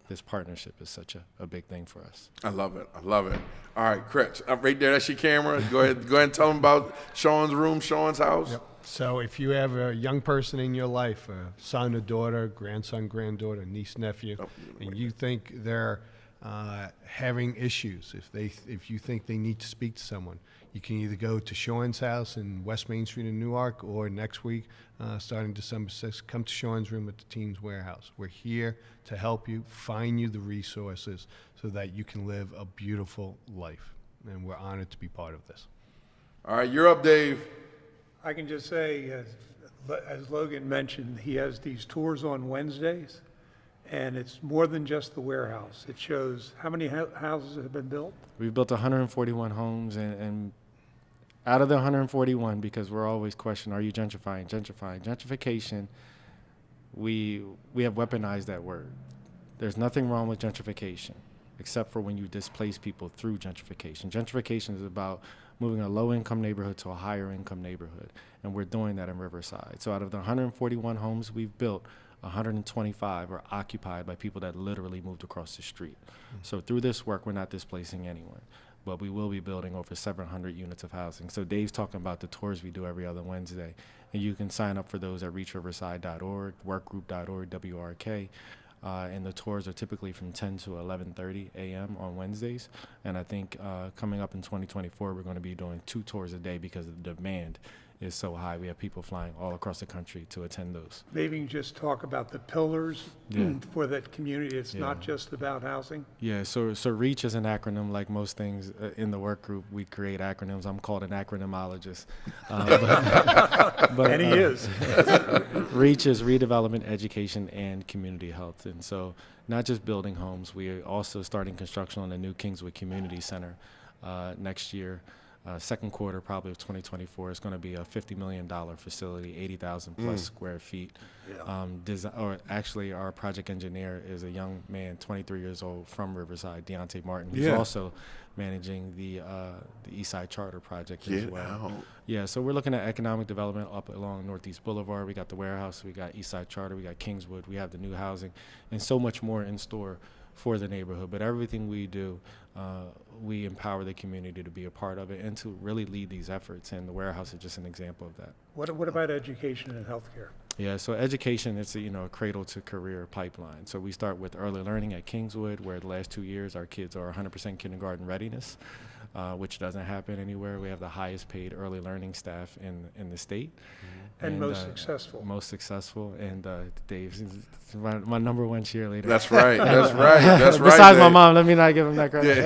Speaker 8: this partnership is such a big thing for us.
Speaker 3: I love it. I love it. All right, Chris, up right there. That's your camera. Go ahead and tell them about Sean's room, Sean's house.
Speaker 10: Yep. So if you have a young person in your life, a son, a daughter, grandson, granddaughter, niece, nephew, and you think they're having issues, if you think they need to speak to someone, you can either go to Sean's house in West Main Street in Newark, or next week, starting December 6th, come to Sean's room at the Teens Warehouse. We're here to help you, find you the resources so that you can live a beautiful life. And we're honored to be part of this.
Speaker 3: All right, you're up, Dave.
Speaker 9: I can just say, as Logan mentioned, he has these tours on Wednesdays, and it's more than just the warehouse. It shows how many houses have been built.
Speaker 8: We've built 141 homes, and out of the 141, because we're always questioning, are you gentrifying? Gentrification, we have weaponized that word. There's nothing wrong with gentrification, except for when you displace people through gentrification. Gentrification is about moving a low-income neighborhood to a higher-income neighborhood, and we're doing that in Riverside. So out of the 141 homes we've built, 125 are occupied by people that literally moved across the street. So through this work, we're not displacing anyone, but we will be building over 700 units of housing. So Dave's talking about the tours we do every other Wednesday, and you can sign up for those at reachriverside.org, workgroup.org, WRK. And the tours are typically from 10 to 11:30 a.m. on Wednesdays. And I think coming up in 2024, we're going to be doing 2 tours a day because the demand is so high. We have people flying all across the country to attend those.
Speaker 9: Maybe you can just talk about the pillars for that community. It's not just about housing.
Speaker 8: Yeah, so REACH is an acronym. Like most things in the work group, we create acronyms. I'm called an acronymologist.
Speaker 9: And he is.
Speaker 8: REACH is redevelopment, education, and community health. And so not just building homes, we are also starting construction on the new Kingswood Community Center next year. Second quarter probably of 2024 is going to be a $50 million facility, 80,000 plus square feet. Actually, our project engineer is a young man, 23 years old, from Riverside, Deontay Martin, who's also managing the Eastside Charter project as well. Yeah, so we're looking at economic development up along Northeast Boulevard. We got the warehouse, we got Eastside Charter, we got Kingswood, we have the new housing, and so much more in store for the neighborhood. But everything we do, we empower the community to be a part of it and to really lead these efforts, and the warehouse is just an example of that.
Speaker 9: What about education and healthcare?
Speaker 8: Yeah, so education, it's a cradle to career pipeline. So we start with early learning at Kingswood, where the last 2 years our kids are 100% kindergarten readiness, which doesn't happen anywhere. We have the highest paid early learning staff in the state.
Speaker 9: And most successful.
Speaker 8: Most successful, and Dave's my number one cheerleader.
Speaker 3: That's right. That's right. That's right.
Speaker 8: Besides my mom, let me not give him that credit.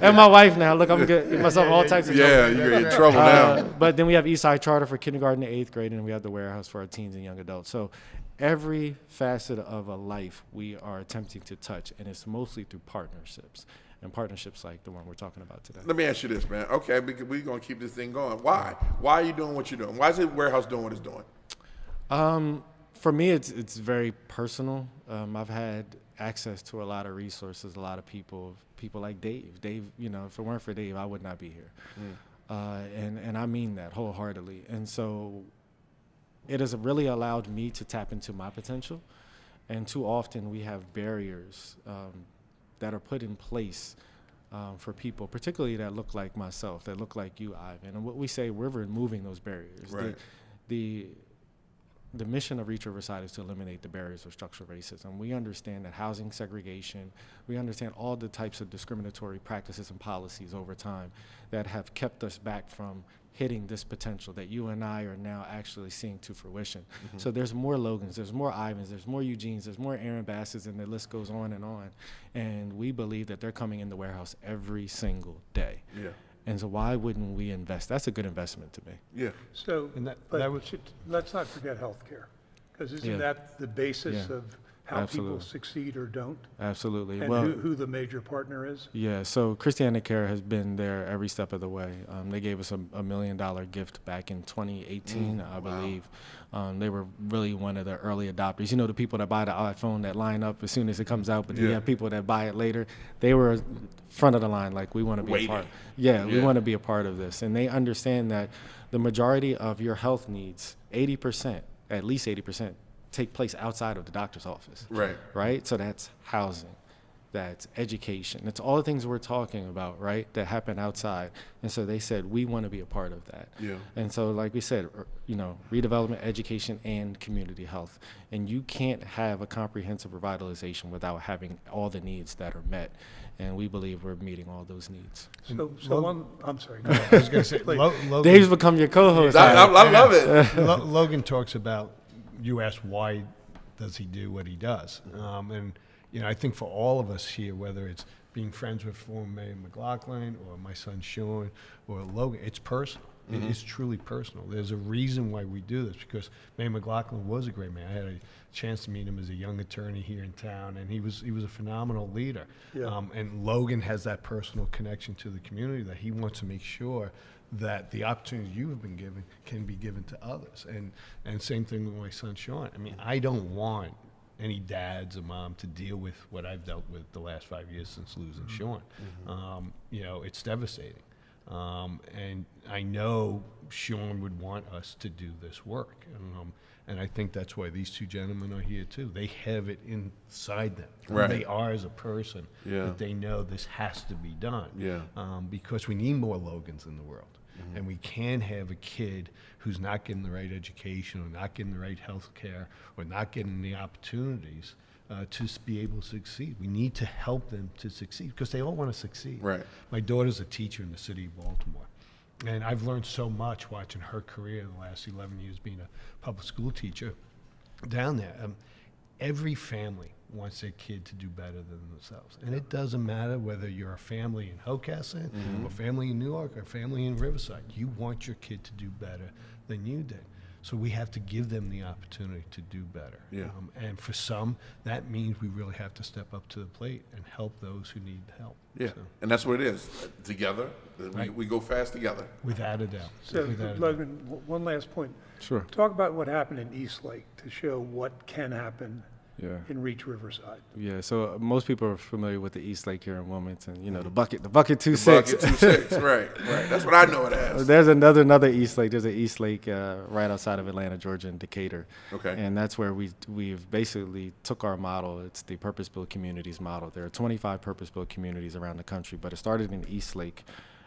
Speaker 8: And my wife now. Look, I'm getting myself all types of trouble.
Speaker 3: Yeah, you're in trouble now.
Speaker 8: But then we have Eastside Charter for kindergarten to 8th grade, and we have the warehouse for our teens and young adults. So every facet of a life we are attempting to touch, and it's mostly through partnerships. And partnerships like the one we're talking about today.
Speaker 3: Let me ask you this, man. Okay, we're going to keep this thing going. Why? Why are you doing what you're doing? Why is the warehouse doing what it's doing?
Speaker 8: For me, it's very personal. I've had access to a lot of resources, a lot of people like Dave. Dave, if it weren't for Dave, I would not be here. And I mean that wholeheartedly. And so it has really allowed me to tap into my potential. And too often we have barriers that are put in place for people, particularly that look like myself, that look like you, Ivan. And what we say, we're removing those barriers.
Speaker 3: Right.
Speaker 8: The mission of Reach Riverside is to eliminate the barriers of structural racism. We understand that housing segregation, we understand all the types of discriminatory practices and policies over time that have kept us back from hitting this potential that you and I are now actually seeing to fruition. So there's more Logans, there's more Ivans, there's more Eugenes, there's more Aaron Basses, and the list goes on. And we believe that they're coming in the warehouse every single day.
Speaker 3: Yeah.
Speaker 8: And so why wouldn't we invest? That's a good investment to me.
Speaker 3: Yeah.
Speaker 9: So, let's not forget healthcare, because isn't that the basis of how people succeed or don't?
Speaker 8: Absolutely.
Speaker 9: And who the major partner is?
Speaker 8: Yeah, so Christiana Care has been there every step of the way. They gave us a $1 million gift back in 2018, I believe. They were really one of the early adopters. The people that buy the iPhone that line up as soon as it comes out, but then you have people that buy it later. They were front of the line, like, we want to be a part. We want to be a part of this. And they understand that the majority of your health needs, 80%, at least 80%, take place outside of the doctor's office.
Speaker 3: Right.
Speaker 8: Right? So that's housing, that's education. It's all the things we're talking about, right, that happen outside. And so they said, we want to be a part of that.
Speaker 3: Yeah.
Speaker 8: And so, like we said, redevelopment, education, and community health. And you can't have a comprehensive revitalization without having all the needs that are met. And we believe we're meeting all those needs.
Speaker 9: I'm sorry.
Speaker 10: I was going to say, Logan,
Speaker 8: Dave's become your co-host.
Speaker 3: I love it.
Speaker 10: Logan talks about, you asked why does he do what he does. And, I think for all of us here, whether it's being friends with former Mayor McLaughlin or my son Sean or Logan, it's personal. It is truly personal. There's a reason why we do this, because Mayor McLaughlin was a great man. I had a chance to meet him as a young attorney here in town, and he was a phenomenal leader.
Speaker 9: Yeah.
Speaker 10: And Logan has that personal connection to the community that he wants to make sure that the opportunities you have been given can be given to others. And same thing with my son Sean. I mean, I don't want any dads or mom to deal with what I've dealt with the last 5 years since losing Sean. It's devastating. And I know Sean would want us to do this work. And I think that's why these two gentlemen are here too. They have it inside them.
Speaker 3: Right.
Speaker 10: They are as a person that they know this has to be done.
Speaker 3: Yeah.
Speaker 10: Because we need more Logans in the world. And we can't have a kid who's not getting the right education or not getting the right health care or not getting the opportunities to be able to succeed. We need to help them to succeed because they all want to succeed.
Speaker 3: Right.
Speaker 10: My daughter's a teacher in the city of Baltimore, and I've learned so much watching her career the last 11 years being a public school teacher down there. Every family wants their kid to do better than themselves. And it doesn't matter whether you're a family in Hocassin or family in Newark or family in Riverside. You want your kid to do better than you did. So we have to give them the opportunity to do better.
Speaker 3: Yeah.
Speaker 10: And for some, that means we really have to step up to the plate and help those who need help.
Speaker 3: Yeah,
Speaker 10: So,
Speaker 3: and that's what it is. Together,
Speaker 10: Right.
Speaker 3: we go fast together.
Speaker 10: without a doubt.
Speaker 9: So,
Speaker 10: Without a doubt.
Speaker 9: Logan, one last point.
Speaker 8: Sure.
Speaker 9: Talk about what happened in Eastlake to show what can happen
Speaker 8: Yeah.
Speaker 9: in Reach Riverside.
Speaker 8: Yeah, so most people are familiar with the East Lake here in Wilmington. The bucket 2-6.
Speaker 3: Bucket 2-6, right. That's what I know it as.
Speaker 8: There's another East Lake. There's an East Lake right outside of Atlanta, Georgia, in Decatur.
Speaker 3: Okay.
Speaker 8: And that's where we've basically took our model. It's the purpose-built communities model. There are 25 purpose-built communities around the country, but it started in East Lake,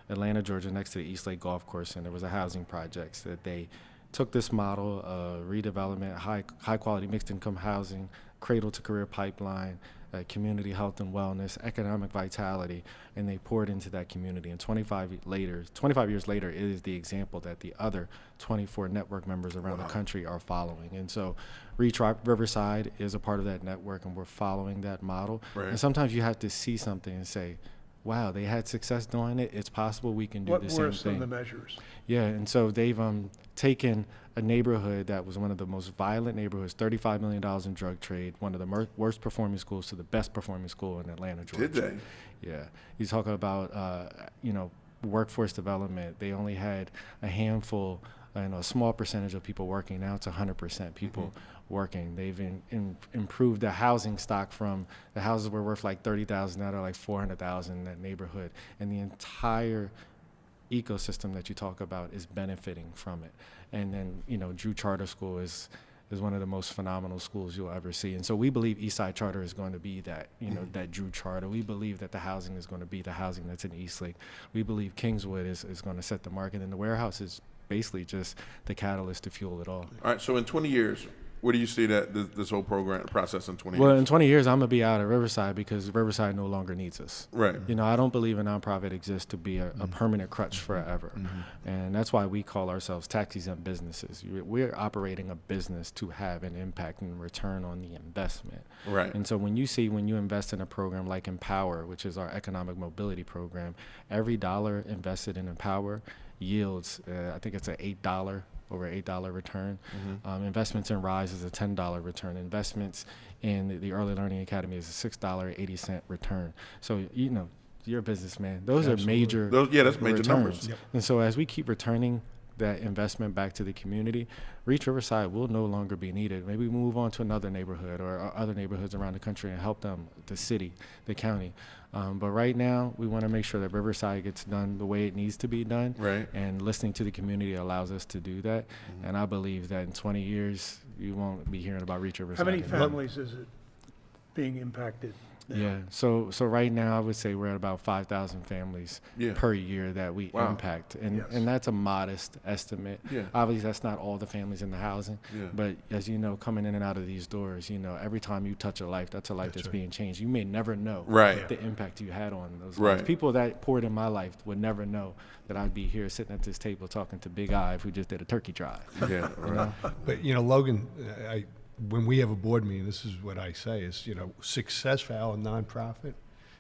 Speaker 8: Atlanta, Georgia, next to the East Lake Golf Course, and there was a housing project that they took this model of redevelopment, high-quality mixed-income housing, cradle-to-career pipeline, community health and wellness, economic vitality, and they poured into that community. And 25 years later, it is the example that the other 24 network members around the country are following. And so Reach Riverside is a part of that network, and we're following that model.
Speaker 3: Right.
Speaker 8: And sometimes you have to see something and say, wow, they had success doing it. It's possible we can do the same thing.
Speaker 9: What were some of the measures?
Speaker 8: Yeah, and so they've taken a neighborhood that was one of the most violent neighborhoods, $35 million in drug trade, one of the worst performing schools to the best performing school in Atlanta, Georgia.
Speaker 3: Did they?
Speaker 8: Yeah. You talk about, workforce development. They only had a handful, a small percentage of people working. Now it's 100% people working. They've improved the housing stock from the houses were worth like $30,000, now they're like $400,000 in that neighborhood. And the entire ecosystem that you talk about is benefiting from it. And then, Drew Charter School is one of the most phenomenal schools you'll ever see. And so we believe Eastside Charter is going to be that, that Drew Charter. We believe that the housing is going to be the housing that's in Eastlake. We believe Kingswood is going to set the market, and the warehouse is basically just the catalyst to fuel it all.
Speaker 3: All right, so in 20 years, where do you see that this whole program process in 20
Speaker 8: Well,
Speaker 3: years?
Speaker 8: in 20 years, I'm going to be out of Riverside because Riverside no longer needs us.
Speaker 3: Right.
Speaker 8: I don't believe a nonprofit exists to be a permanent crutch forever. And that's why we call ourselves tax-exempt businesses. We're operating a business to have an impact and return on the investment.
Speaker 3: Right.
Speaker 8: And so when you invest in a program like Empower, which is our economic mobility program, every dollar invested in Empower yields, I think it's over $8 return. Investments in RISE is a $10 return. Investments in the Early Learning Academy is a $6.80 return. So, you're a businessman. Those are major
Speaker 3: that's major
Speaker 8: returns.
Speaker 3: numbers.
Speaker 10: Yep.
Speaker 8: And so as we keep returning that investment back to the community, Reach Riverside will no longer be needed. Maybe we move on to another neighborhood or other neighborhoods around the country and help them, the city, the county. But right now, we want to make sure that Riverside gets done the way it needs to be done.
Speaker 3: Right.
Speaker 8: And listening to the community allows us to do that. And I believe that in 20 years, you won't be hearing about Reach Riverside.
Speaker 9: How many
Speaker 8: anymore.
Speaker 9: families is it being impacted? now.
Speaker 8: Yeah. So right now, I would say we're at about 5,000 families per year that we impact, and that's a modest estimate.
Speaker 3: Yeah.
Speaker 8: Obviously, that's not all the families in the housing, but as you know, coming in and out of these doors, every time you touch a life, that's a life that's being changed. You may never know the impact you had on those lives. People that poured in my life would never know that I'd be here sitting at this table talking to Big Ive, who just did a turkey drive.
Speaker 3: Yeah. Right.
Speaker 10: But Logan, when we have a board meeting, this is what I say is, success for our nonprofit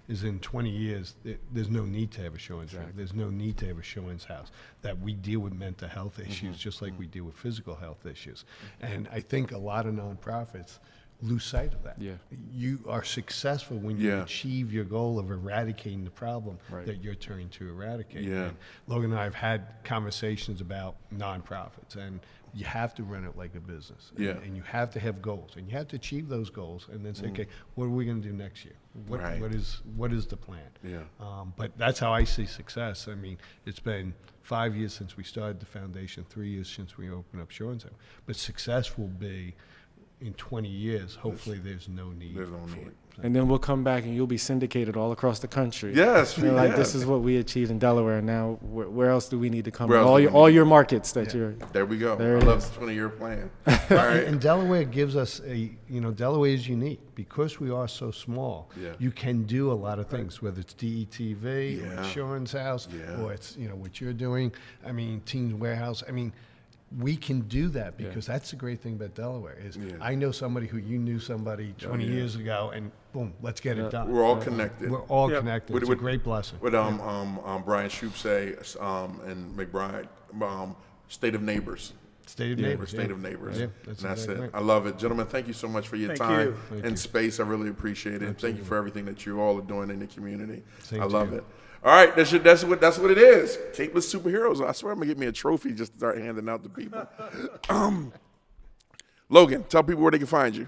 Speaker 10: is in 20 years, there's no need to have a Sean's Room. There's no need to have a Sean's House. That we deal with mental health issues just like we deal with physical health issues. And I think a lot of nonprofits lose sight of that.
Speaker 8: Yeah.
Speaker 10: You are successful when you achieve your goal of eradicating the problem that you're trying to eradicate.
Speaker 3: Yeah.
Speaker 10: And Logan and I have had conversations about nonprofits, and you have to run it like a business. And you have to have goals, and you have to achieve those goals, and then say, okay, what are we going to do next year? What is the plan?
Speaker 3: Yeah.
Speaker 10: But that's how I see success. I mean, it's been 5 years since we started the foundation, 3 years since we opened up Sean's Home. But success will be in 20 years. Hopefully, there's no need for it.
Speaker 8: And then we'll come back and you'll be syndicated all across the country.
Speaker 3: Yes.
Speaker 8: This is what we achieved in Delaware. Now, where else do we need to come? All your markets that you're.
Speaker 3: There we go.
Speaker 8: There
Speaker 3: I
Speaker 8: it
Speaker 3: love
Speaker 8: is.
Speaker 3: the 20-year plan.
Speaker 10: And Delaware gives us Delaware is unique because we are so small.
Speaker 3: Yeah.
Speaker 10: You can do a lot of things, whether it's DETV or Sean's House or it's what you're doing. I mean, Teens Warehouse. I mean, we can do that because that's the great thing about Delaware is I know somebody who you knew somebody 20 years ago, and boom, let's get it done.
Speaker 3: We're all connected.
Speaker 10: We're all connected. It's a great blessing.
Speaker 3: What Brian Shoup say and McBride, state of neighbors.
Speaker 10: State of neighbors.
Speaker 3: State of neighbors.
Speaker 10: Yeah,
Speaker 3: And that's it.
Speaker 10: right.
Speaker 3: I love it. Gentlemen, thank you so much for your time and space. I really appreciate it. Thank you for everything that you all are doing in the community. I love it. All right, that's what it is. Capeless superheroes. I swear I'm gonna get me a trophy just to start handing out to people. Logan, tell people where they can find you.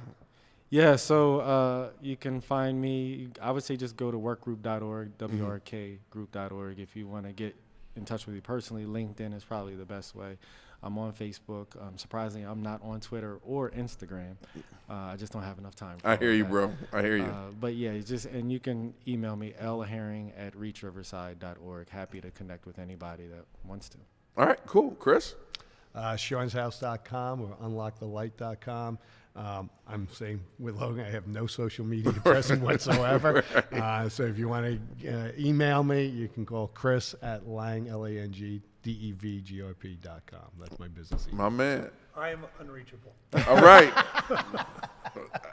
Speaker 8: Yeah, so you can find me. I would say just go to workgroup.org, WRKgroup.org, if you want to get in touch with me personally. LinkedIn is probably the best way. I'm on Facebook. Surprisingly, I'm not on Twitter or Instagram. I just don't have enough time.
Speaker 3: I hear you, bro. I hear you.
Speaker 8: But yeah, and you can email me, lherring@reachriverside.org. Happy to connect with anybody that wants to.
Speaker 3: All right, cool. Chris?
Speaker 10: Sean'sHouse.com or unlockthelight.com. I'm saying with Logan, I have no social media presence whatsoever. So if you want to email me, you can call Chris at langdevgrp.com. That's my business email.
Speaker 3: My man.
Speaker 9: I am unreachable.
Speaker 3: All right.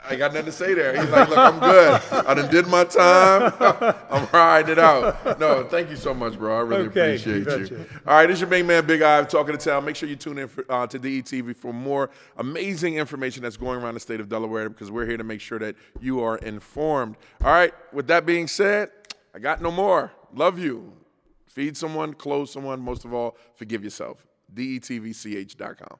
Speaker 3: I got nothing to say there. He's like, look, I'm good. I done did my time. I'm riding it out. No, thank you so much, bro. I really appreciate you. All right, this is your main man, Big Ive, talking to town. Make sure you tune in to DETV for more amazing information that's going around the state of Delaware, because we're here to make sure that you are informed. All right, with that being said, I got no more. Love you. Feed someone, clothe someone, most of all, forgive yourself. DETVCH.com.